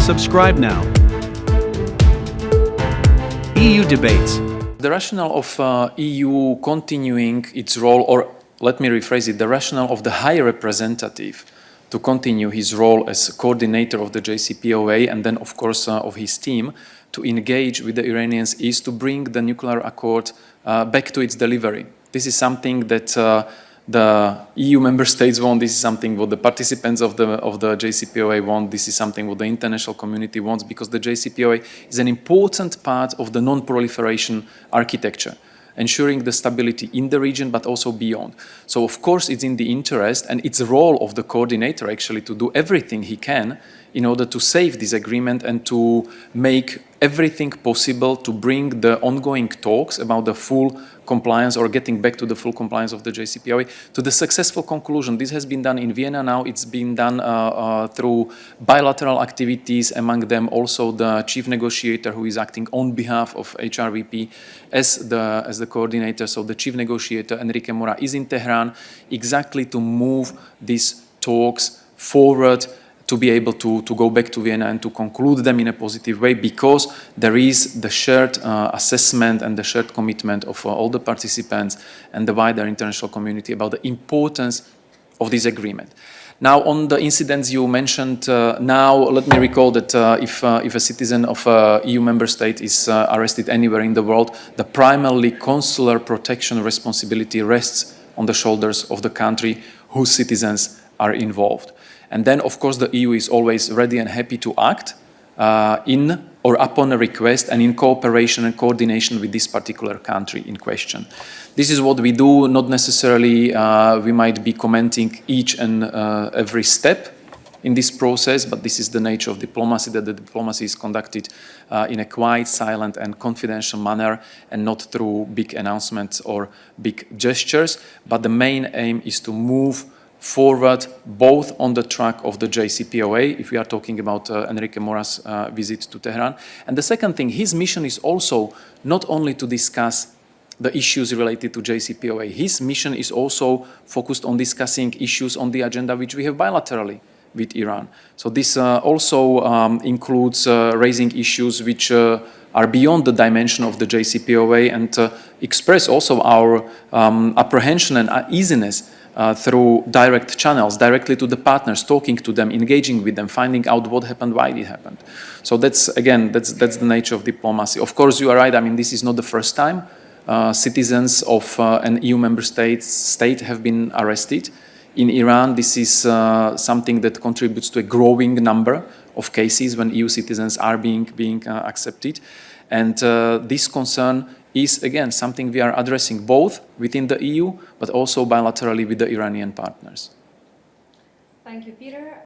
Subscribe now. EU debates. The rationale of EU continuing its role, or let me rephrase it, the rationale of the High Representative to continue his role as coordinator of the JCPOA and then, of course, of his team to engage with the Iranians is to bring the nuclear accord back to its delivery. This is something that the EU member states want. This is something what the participants of the JCPOA want. This is something what the international community wants, because the JCPOA is an important part of the non-proliferation architecture, ensuring the stability in the region but also beyond. So of course it's in the interest, and it's the role of the coordinator actually to do everything he can in order to save this agreement and to make everything possible to bring the ongoing talks about the full compliance or getting back to the full compliance of the JCPOA to the successful conclusion. This has been done in Vienna now. It's been done through bilateral activities, among them also the chief negotiator who is acting on behalf of HRVP as the coordinator. So the chief negotiator, Enrique Mora, is in Tehran exactly to move these talks forward, to be able to go back to Vienna and to conclude them in a positive way, because there is the shared assessment and the shared commitment of all the participants and the wider international community about the importance of this agreement. Now, on the incidents you mentioned, now let me recall that if a citizen of an EU member state is arrested anywhere in the world, the primarily consular protection responsibility rests on the shoulders of the country whose citizens are involved. And then, of course, the EU is always ready and happy to act in or upon a request and in cooperation and coordination with this particular country in question. This is what we do. Not necessarily we might be commenting each and every step in this process, but this is the nature of diplomacy, that the diplomacy is conducted in a quiet, silent and confidential manner, and not through big announcements or big gestures. But the main aim is to move forward both on the track of the JCPOA, if we are talking about Enrique Mora's visit to Tehran. And the second thing, his mission is also not only to discuss the issues related to JCPOA. His mission is also focused on discussing issues on the agenda which we have bilaterally with Iran. So this also includes raising issues which are beyond the dimension of the JCPOA, and express also our apprehension and uneasiness through direct channels, directly to the partners, talking to them, engaging with them, finding out what happened, why it happened. So that's, again, that's the nature of diplomacy. Of course, you are right. I mean, this is not the first time citizens of an EU member state have been arrested. In Iran, this is something that contributes to a growing number of cases when EU citizens are being accepted. And this concern is, again, something we are addressing both within the EU, but also bilaterally with the Iranian partners. Thank you, Peter.